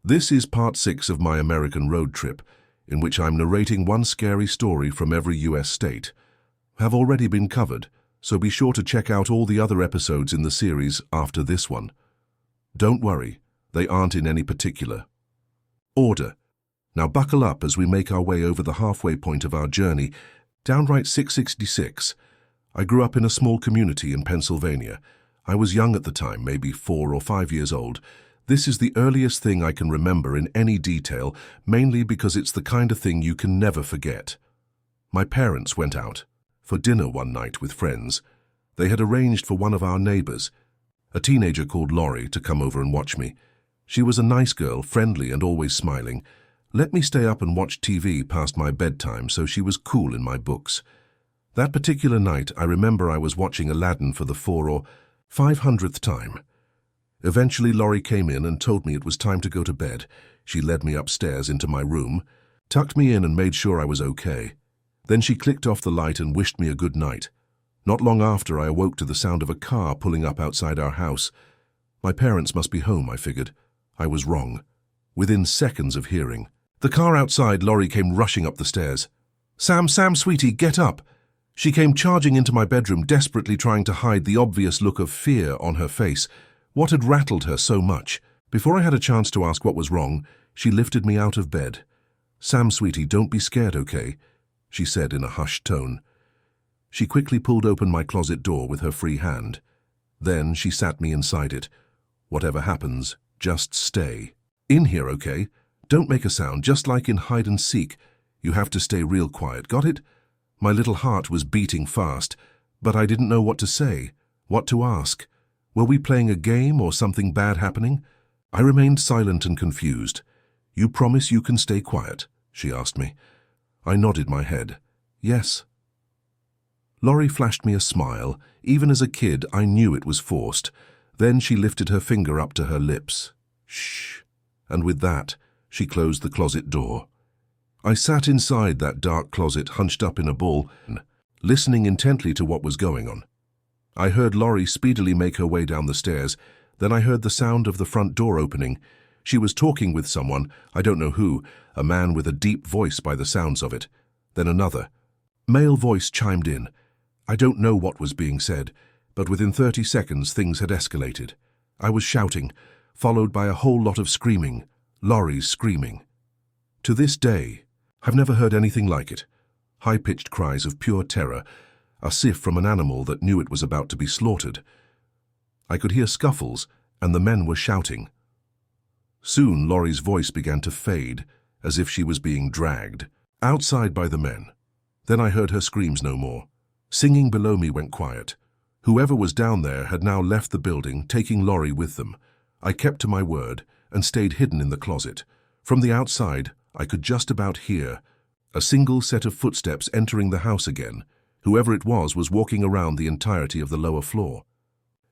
This is part 6 of my American road trip, in which I'm narrating one scary story from every US state. Have already been covered, so be sure to check out all the other episodes in the series after this one. Don't worry, they aren't in any particular order. Now buckle up as we make our way over the halfway point of our journey, downright 666. I grew up in a small community in Pennsylvania. I was young at the time, maybe 4 or 5 years old. This is the earliest thing I can remember in any detail, mainly because it's the kind of thing you can never forget. My parents went out for dinner one night with friends. They had arranged for one of our neighbors, a teenager called Laurie, to come over and watch me. She was a nice girl, friendly and always smiling. Let me stay up and watch TV past my bedtime, so she was cool in my books. That particular night, I remember I was watching Aladdin for the 400th or 500th time. Eventually, Laurie came in and told me it was time to go to bed. She led me upstairs into my room, tucked me in and made sure I was okay. Then she clicked off the light and wished me a good night. Not long after, I awoke to the sound of a car pulling up outside our house. My parents must be home, I figured. I was wrong. Within seconds of hearing the car outside, Laurie came rushing up the stairs. Sam, sweetie, get up!" She came charging into my bedroom, desperately trying to hide the obvious look of fear on her face. What had rattled her so much? Before I had a chance to ask what was wrong, she lifted me out of bed. "Sam, sweetie, don't be scared, okay?" she said in a hushed tone. She quickly pulled open my closet door with her free hand. Then she sat me inside it. "Whatever happens, just stay in here, okay? Don't make a sound, just like in hide and seek. You have to stay real quiet, got it?" My little heart was beating fast, but I didn't know what to say, what to ask. Were we playing a game or something bad happening? I remained silent and confused. "You promise you can stay quiet?" she asked me. I nodded my head. "Yes." Laurie flashed me a smile. Even as a kid, I knew it was forced. Then she lifted her finger up to her lips. "Shh." And with that, she closed the closet door. I sat inside that dark closet, hunched up in a ball, listening intently to what was going on. I heard Laurie speedily make her way down the stairs. Then I heard the sound of the front door opening. She was talking with someone, I don't know who, a man with a deep voice by the sounds of it. Then another male voice chimed in. I don't know what was being said, but within 30 seconds things had escalated. I was shouting, followed by a whole lot of screaming. Laurie's screaming. To this day, I've never heard anything like it. High-pitched cries of pure terror, as if from an animal that knew it was about to be slaughtered. I could hear scuffles, and the men were shouting. Soon Laurie's voice began to fade, as if she was being dragged outside by the men. Then I heard her screams no more. Singing below me went quiet. Whoever was down there had now left the building, taking Laurie with them. I kept to my word and stayed hidden in the closet. From the outside, I could just about hear a single set of footsteps entering the house again. Whoever it was walking around the entirety of the lower floor.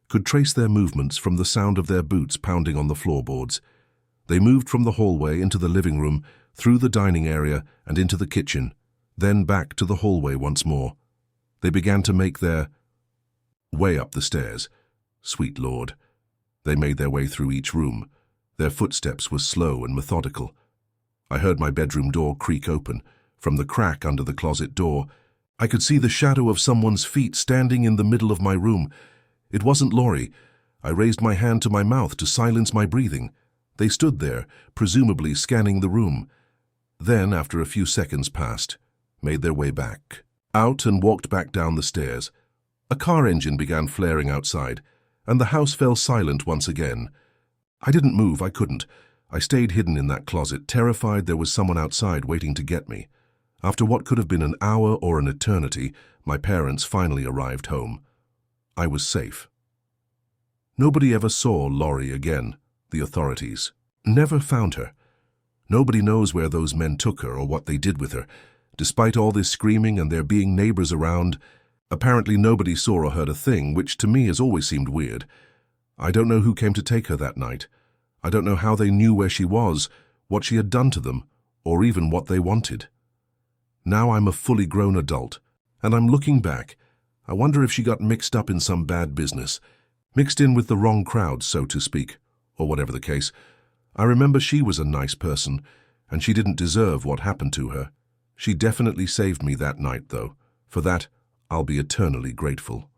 Could trace their movements from the sound of their boots pounding on the floorboards. They moved from the hallway into the living room, through the dining area and into the kitchen, then back to the hallway once more. They began to make their way up the stairs. Sweet Lord. They made their way through each room. Their footsteps were slow and methodical. I heard my bedroom door creak open. From the crack under the closet door, I could see the shadow of someone's feet standing in the middle of my room. It wasn't Laurie. I raised my hand to my mouth to silence my breathing. They stood there, presumably scanning the room. Then, after a few seconds passed, made their way back out and walked back down the stairs. A car engine began flaring outside, and the house fell silent once again. I didn't move, I couldn't. I stayed hidden in that closet, terrified there was someone outside waiting to get me. After what could have been an hour or an eternity, my parents finally arrived home. I was safe. Nobody ever saw Laurie again. The authorities never found her. Nobody knows where those men took her or what they did with her. Despite all this screaming and there being neighbors around, apparently nobody saw or heard a thing, which to me has always seemed weird. I don't know who came to take her that night. I don't know how they knew where she was, what she had done to them, or even what they wanted. Now I'm a fully grown adult, and I'm looking back. I wonder if she got mixed up in some bad business, mixed in with the wrong crowd, so to speak, or whatever the case. I remember she was a nice person, and she didn't deserve what happened to her. She definitely saved me that night, though. For that, I'll be eternally grateful.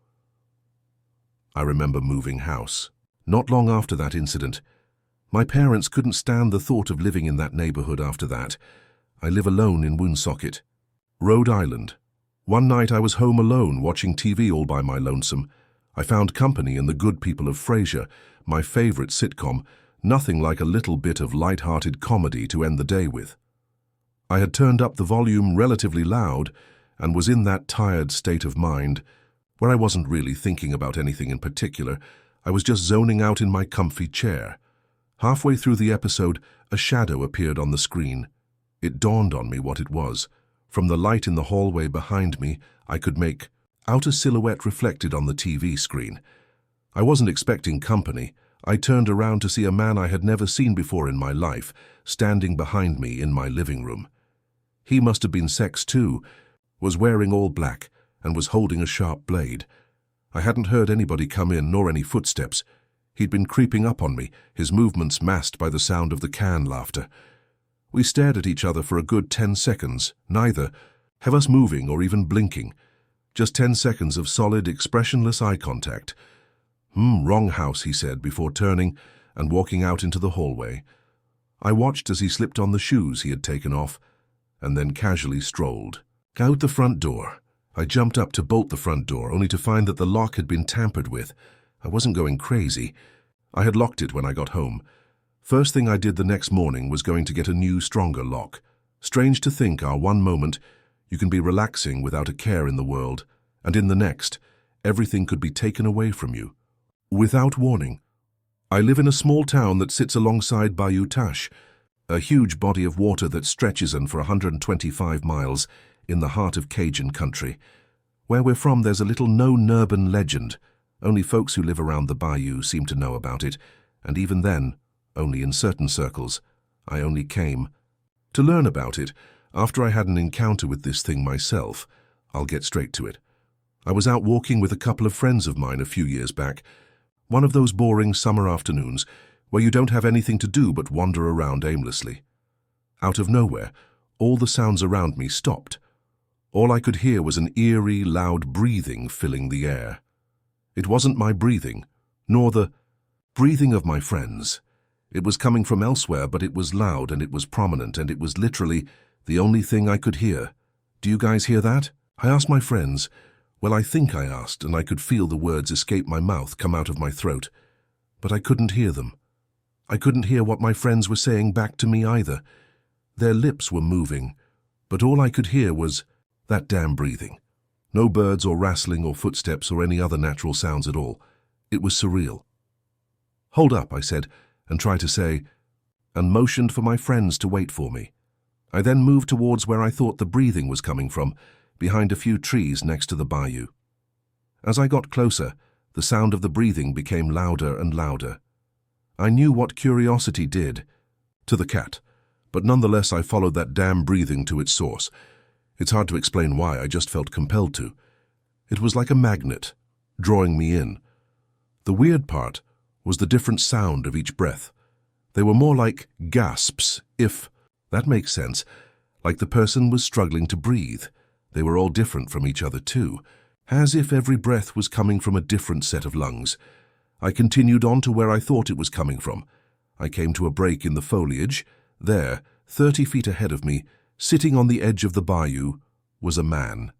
I remember moving house. Not long after that incident, my parents couldn't stand the thought of living in that neighborhood after that. I live alone in Woonsocket, Rhode Island. One night I was home alone watching TV all by my lonesome. I found company in the good people of Frasier, my favorite sitcom, nothing like a little bit of light-hearted comedy to end the day with. I had turned up the volume relatively loud and was in that tired state of mind where I wasn't really thinking about anything in particular. I was just zoning out in my comfy chair. Halfway through the episode, a shadow appeared on the screen. It dawned on me what it was. From the light in the hallway behind me, I could make out a silhouette reflected on the TV screen. I wasn't expecting company. I turned around to see a man I had never seen before in my life, standing behind me in my living room. He must have been sex too, was wearing all black, and was holding a sharp blade. I hadn't heard anybody come in nor any footsteps. He'd been creeping up on me, his movements masked by the sound of the can laughter. We stared at each other for a good 10 seconds, neither of us moving or even blinking. Just 10 seconds of solid, expressionless eye contact. Wrong house, he said, before turning and walking out into the hallway. I watched as he slipped on the shoes he had taken off, and then casually strolled out the front door. I jumped up to bolt the front door, only to find that the lock had been tampered with. I wasn't going crazy. I had locked it when I got home. First thing I did the next morning was going to get a new, stronger lock. Strange to think, our one moment, you can be relaxing without a care in the world, and in the next, everything could be taken away from you. Without warning. I live in a small town that sits alongside Bayou Tash, a huge body of water that stretches in for 125 miles in the heart of Cajun country. Where we're from, there's a little known urban legend. Only folks who live around the bayou seem to know about it, and even then, only in certain circles. I only came to learn about it after I had an encounter with this thing myself. I'll get straight to it. I was out walking with a couple of friends of mine a few years back. One of those boring summer afternoons where you don't have anything to do but wander around aimlessly. Out of nowhere, all the sounds around me stopped. All I could hear was an eerie, loud breathing filling the air. It wasn't my breathing, nor the breathing of my friends. It was coming from elsewhere, but it was loud and it was prominent, and it was literally the only thing I could hear. Do you guys hear that? I asked my friends. Well, I think I asked, and I could feel the words escape my mouth, come out of my throat. But I couldn't hear them. I couldn't hear what my friends were saying back to me either. Their lips were moving, but all I could hear was that damn breathing. No birds or rustling or footsteps or any other natural sounds at all. It was surreal. "Hold up," I said, and tried to say, and motioned for my friends to wait for me. I then moved towards where I thought the breathing was coming from, behind a few trees next to the bayou. As I got closer, the sound of the breathing became louder and louder. I knew what curiosity did to the cat, but nonetheless I followed that damn breathing to its source. It's hard to explain why, I just felt compelled to. It was like a magnet, drawing me in. The weird part was the different sound of each breath. They were more like gasps, if that makes sense, like the person was struggling to breathe. They were all different from each other too, as if every breath was coming from a different set of lungs. I continued on to where I thought it was coming from. I came to a break in the foliage. There, 30 feet ahead of me, sitting on the edge of the bayou, was a man.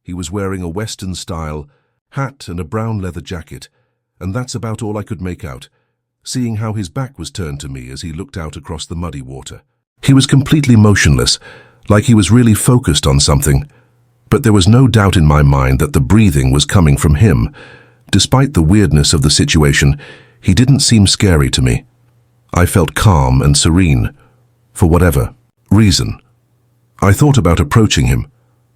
He was wearing a Western-style hat and a brown leather jacket, and that's about all I could make out, seeing how his back was turned to me as he looked out across the muddy water. He was completely motionless, like he was really focused on something, but there was no doubt in my mind that the breathing was coming from him. Despite the weirdness of the situation, he didn't seem scary to me. I felt calm and serene, for whatever reason. I thought about approaching him.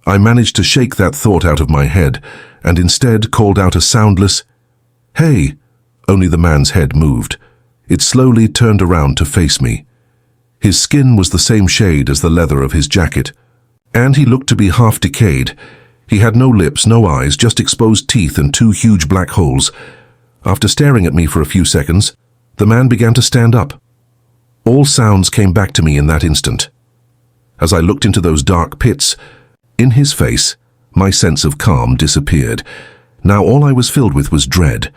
I managed to shake that thought out of my head, and instead called out a soundless, "Hey!" Only the man's head moved. It slowly turned around to face me. His skin was the same shade as the leather of his jacket, and he looked to be half decayed. He had no lips, no eyes, just exposed teeth and 2 huge black holes. After staring at me for a few seconds, the man began to stand up. All sounds came back to me in that instant. As I looked into those dark pits, in his face, my sense of calm disappeared. Now all I was filled with was dread.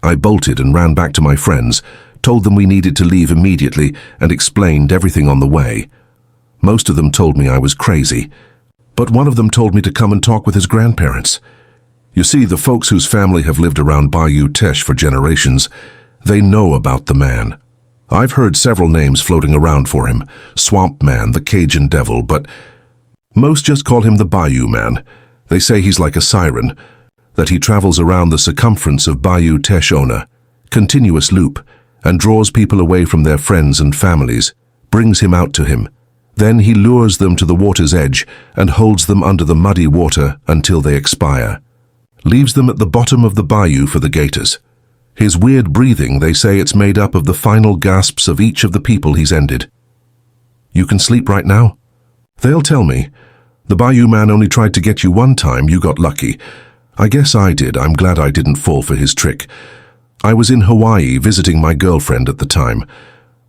I bolted and ran back to my friends, told them we needed to leave immediately, and explained everything on the way. Most of them told me I was crazy, but one of them told me to come and talk with his grandparents. You see, the folks whose family have lived around Bayou Teche for generations, they know about the man. I've heard several names floating around for him: Swamp Man, the Cajun Devil, but most just call him the Bayou Man. They say he's like a siren, that he travels around the circumference of Bayou Teche, continuous loop, and draws people away from their friends and families, brings him out to him. Then he lures them to the water's edge and holds them under the muddy water until they expire. Leaves them at the bottom of the bayou for the gators. His weird breathing, they say it's made up of the final gasps of each of the people he's ended. You can sleep right now? They'll tell me. The Bayou Man only tried to get you one time, you got lucky. I guess I did. I'm glad I didn't fall for his trick. I was in Hawaii visiting my girlfriend at the time.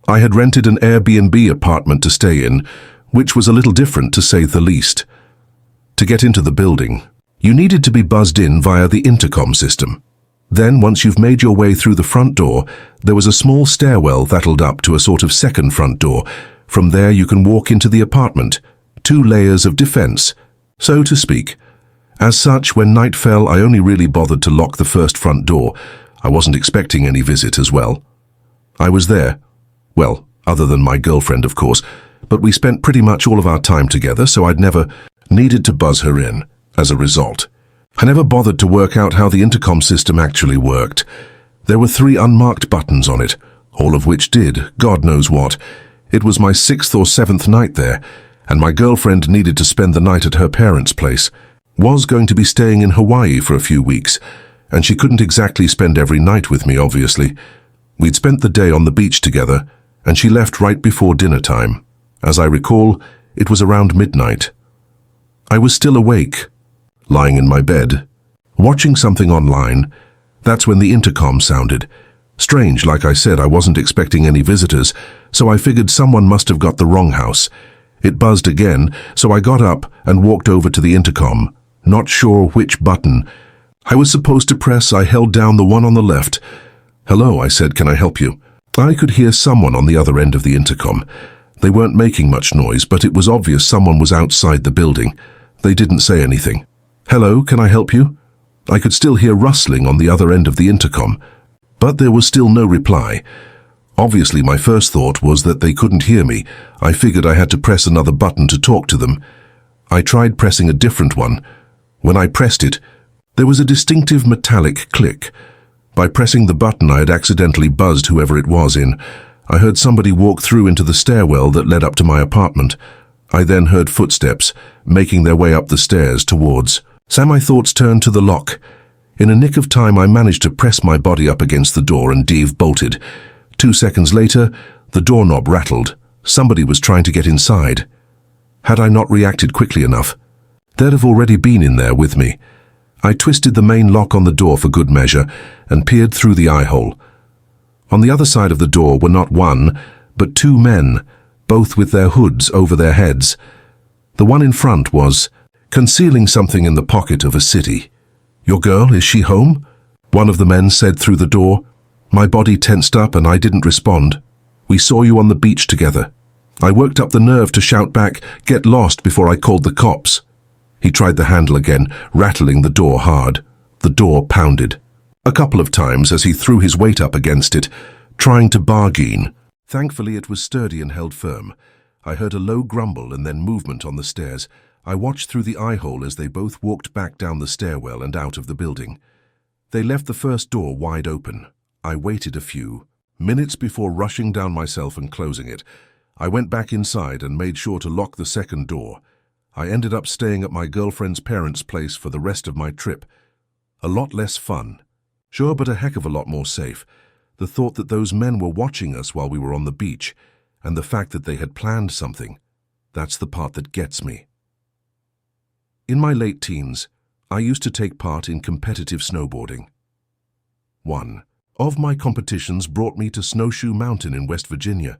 I had rented an Airbnb apartment to stay in, which was a little different to say the least. To get into the building, you needed to be buzzed in via the intercom system. Then, once you've made your way through the front door, there was a small stairwell that'lled up to a sort of second front door. From there you can walk into the apartment. 2 layers of defense, so to speak. As such, when night fell, I only really bothered to lock the first front door. I wasn't expecting any visit as well. I was there. Well, other than my girlfriend, of course, but we spent pretty much all of our time together, so I'd never needed to buzz her in. As a result, I never bothered to work out how the intercom system actually worked. There were 3 unmarked buttons on it, all of which did God knows what. It was my 6th or 7th night there, and my girlfriend needed to spend the night at her parents' place. Was going to be staying in Hawaii for a few weeks, and she couldn't exactly spend every night with me, obviously. We'd spent the day on the beach together, and she left right before dinner time. As I recall, it was around midnight. I was still awake, lying in my bed, watching something online. That's when the intercom sounded. Strange, like I said, I wasn't expecting any visitors, so I figured someone must have got the wrong house. It buzzed again, so I got up and walked over to the intercom, not sure which button I was supposed to press. I held down the one on the left. "Hello," I said, "can I help you?" I could hear someone on the other end of the intercom. They weren't making much noise, but it was obvious someone was outside the building. They didn't say anything. "Hello, can I help you?" I could still hear rustling on the other end of the intercom, but there was still no reply. Obviously, my first thought was that they couldn't hear me. I figured I had to press another button to talk to them. I tried pressing a different one. When I pressed it, there was a distinctive metallic click. By pressing the button, I had accidentally buzzed whoever it was in. I heard somebody walk through into the stairwell that led up to my apartment. I then heard footsteps, making their way up the stairs towards. So my thoughts turned to the lock. In a nick of time, I managed to press my body up against the door and Dave bolted. 2 seconds later, the doorknob rattled. Somebody was trying to get inside. Had I not reacted quickly enough, they'd have already been in there with me. I twisted the main lock on the door for good measure and peered through the eye-hole. On the other side of the door were not 1, but 2 men, both with their hoods over their heads. The one in front was concealing something in the pocket of a city. "Your girl, is she home?" one of the men said through the door. My body tensed up and I didn't respond. "We saw you on the beach together." I worked up the nerve to shout back, "Get lost," before I called the cops. He tried the handle again, rattling the door hard. The door pounded a couple of times as he threw his weight up against it, trying to bargain. Thankfully, it was sturdy and held firm. I heard a low grumble and then movement on the stairs. I watched through the eye-hole as they both walked back down the stairwell and out of the building. They left the first door wide open. I waited a few minutes before rushing down myself and closing it. I went back inside and made sure to lock the second door. I ended up staying at my girlfriend's parents' place for the rest of my trip. A lot less fun. Sure, but a heck of a lot more safe. The thought that those men were watching us while we were on the beach, and the fact that they had planned something, that's the part that gets me. In my late teens, I used to take part in competitive snowboarding. One of my competitions brought me to Snowshoe Mountain in West Virginia.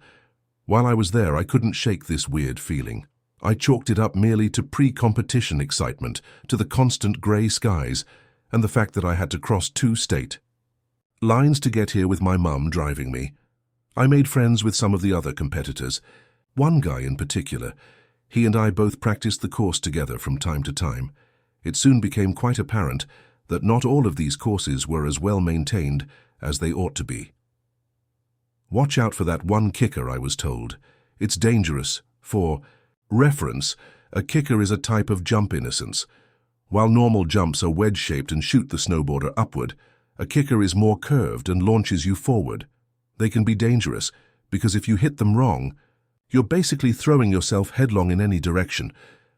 While I was there, I couldn't shake this weird feeling. I chalked it up merely to pre-competition excitement, to the constant grey skies, and the fact that I had to cross 2 state lines to get here with my mum driving me. I made friends with some of the other competitors. One guy in particular. He and I both practiced the course together from time to time. It soon became quite apparent that not all of these courses were as well maintained as they ought to be. Watch out for that one kicker, I was told. It's dangerous. For reference, a kicker is a type of jump innocence. While normal jumps are wedge-shaped and shoot the snowboarder upward, a kicker is more curved and launches you forward. They can be dangerous because if you hit them wrong, you're basically throwing yourself headlong in any direction,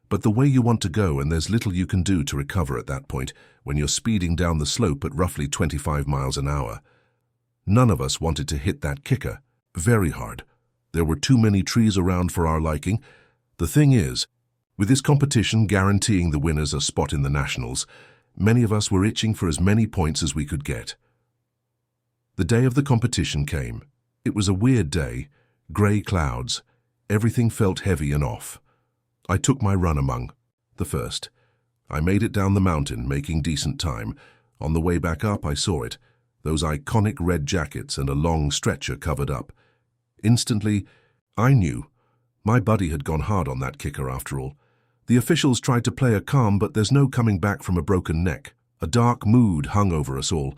but the way you want to go, and there's little you can do to recover at that point when you're speeding down the slope at roughly 25 miles an hour. None of us wanted to hit that kicker. Very hard. There were too many trees around for our liking. The thing is, with this competition guaranteeing the winners a spot in the nationals, many of us were itching for as many points as we could get. The day of the competition came. It was a weird day, grey clouds. Everything felt heavy and off. I took my run among the first. I made it down the mountain, making decent time. On the way back up, I saw it, those iconic red jackets and a long stretcher covered up. Instantly, I knew. My buddy had gone hard on that kicker after all. The officials tried to play a calm, but there's no coming back from a broken neck. A dark mood hung over us all.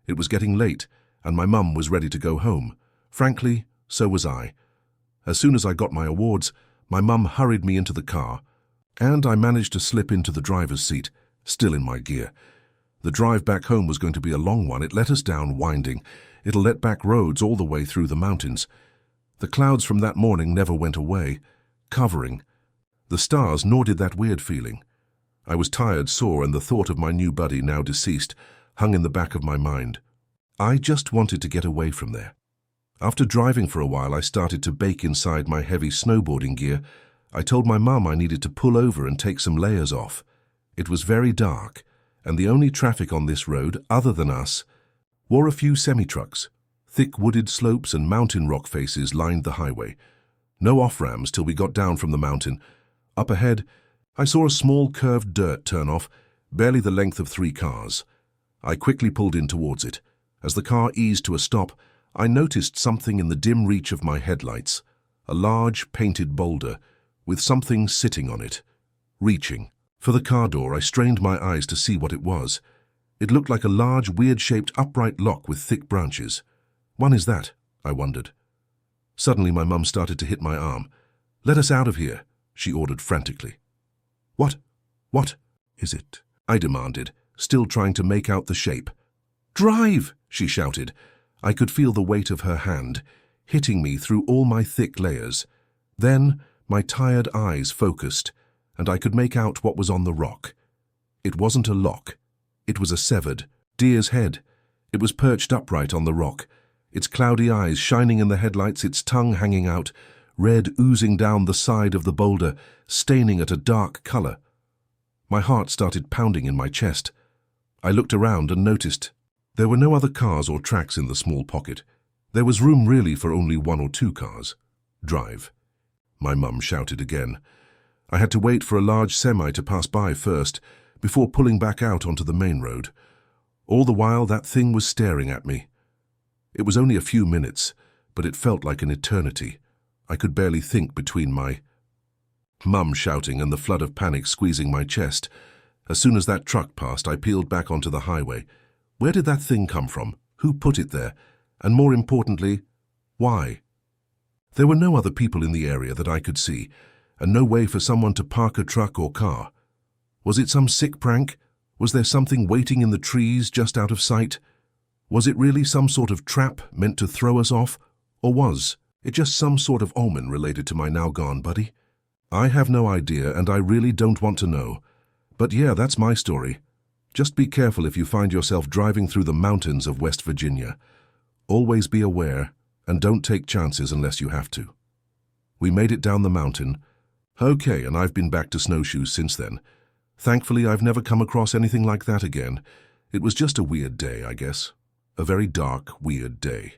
It was getting late, and my mum was ready to go home. Frankly, so was I. As soon as I got my awards, my mum hurried me into the car, and I managed to slip into the driver's seat, still in my gear. The drive back home was going to be a long one. It let us down winding. It'll let back roads all the way through the mountains. The clouds from that morning never went away, covering. The stars, nor did that weird feeling. I was tired, sore, and the thought of my new buddy, now deceased, hung in the back of my mind. I just wanted to get away from there. After driving for a while, I started to bake inside my heavy snowboarding gear. I told my mum I needed to pull over and take some layers off. It was very dark, and the only traffic on this road, other than us, were a few semi-trucks. Thick wooded slopes and mountain rock faces lined the highway. No off-ramps till we got down from the mountain. Up ahead, I saw a small curved dirt turn-off, barely the length of 3 cars. I quickly pulled in towards it. As the car eased to a stop, I noticed something in the dim reach of my headlights, a large painted boulder with something sitting on it. Reaching for the car door, I strained my eyes to see what it was. It looked like a large, weird-shaped upright lock with thick branches. "One is that?" I wondered. Suddenly my mum started to hit my arm. "Let us out of here," she ordered frantically. What is it?" I demanded, still trying to make out the shape. "Drive!" she shouted. I could feel the weight of her hand, hitting me through all my thick layers. Then my tired eyes focused, and I could make out what was on the rock. It wasn't a lock. It was a severed deer's head. It was perched upright on the rock, its cloudy eyes shining in the headlights, its tongue hanging out, red oozing down the side of the boulder, staining at a dark color. My heart started pounding in my chest. I looked around and noticed there were no other cars or tracks in the small pocket. There was room really for only 1 or 2 cars. "Drive," my mum shouted again. I had to wait for a large semi to pass by first, before pulling back out onto the main road. All the while, that thing was staring at me. It was only a few minutes, but it felt like an eternity. I could barely think between my mum shouting and the flood of panic squeezing my chest. As soon as that truck passed, I peeled back onto the highway. Where did that thing come from? Who put it there? And more importantly, why? There were no other people in the area that I could see, and no way for someone to park a truck or car. Was it some sick prank? Was there something waiting in the trees just out of sight? Was it really some sort of trap meant to throw us off? Or was it just some sort of omen related to my now-gone buddy? I have no idea, and I really don't want to know. But yeah, that's my story. Just be careful if you find yourself driving through the mountains of West Virginia. Always be aware, and don't take chances unless you have to. We made it down the mountain. Okay, and I've been back to snowshoes since then. Thankfully, I've never come across anything like that again. It was just a weird day, I guess. A very dark, weird day.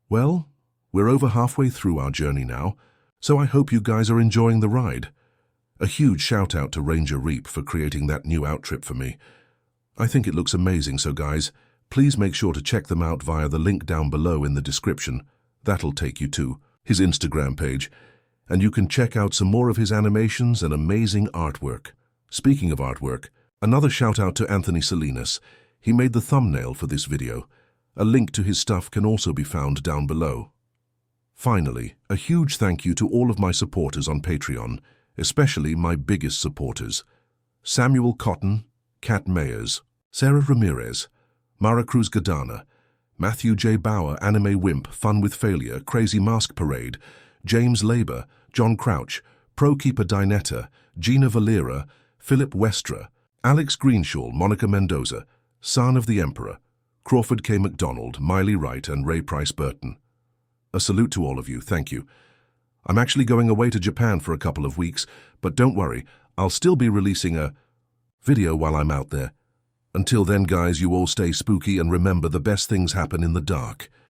Well, We're over halfway through our journey now, so I hope you guys are enjoying the ride. A huge shout out to Ranger Reap for creating that new out trip for me. I think it looks amazing, so guys, please make sure to check them out via the link down below in the description. That'll take you to his Instagram page, and you can check out some more of his animations and amazing artwork. Speaking of artwork, another shout out to Anthony Salinas. He made the thumbnail for this video. A link to his stuff can also be found down below. Finally, a huge thank you to all of my supporters on Patreon, especially my biggest supporters: Samuel Cotton, Kat Mayers, Sarah Ramirez, Mara Cruz Gadana, Matthew J. Bauer, Anime Wimp, Fun with Failure, Crazy Mask Parade, James Labour, John Crouch, Pro Keeper Dinetta, Gina Valera, Philip Westra, Alex Greenshaw, Monica Mendoza, Son of the Emperor, Crawford K. McDonald, Miley Wright, and Ray Price Burton. A salute to all of you, thank you. I'm actually going away to Japan for a couple of weeks, but don't worry, I'll still be releasing a video while I'm out there. Until then, guys, you all stay spooky and remember the best things happen in the dark.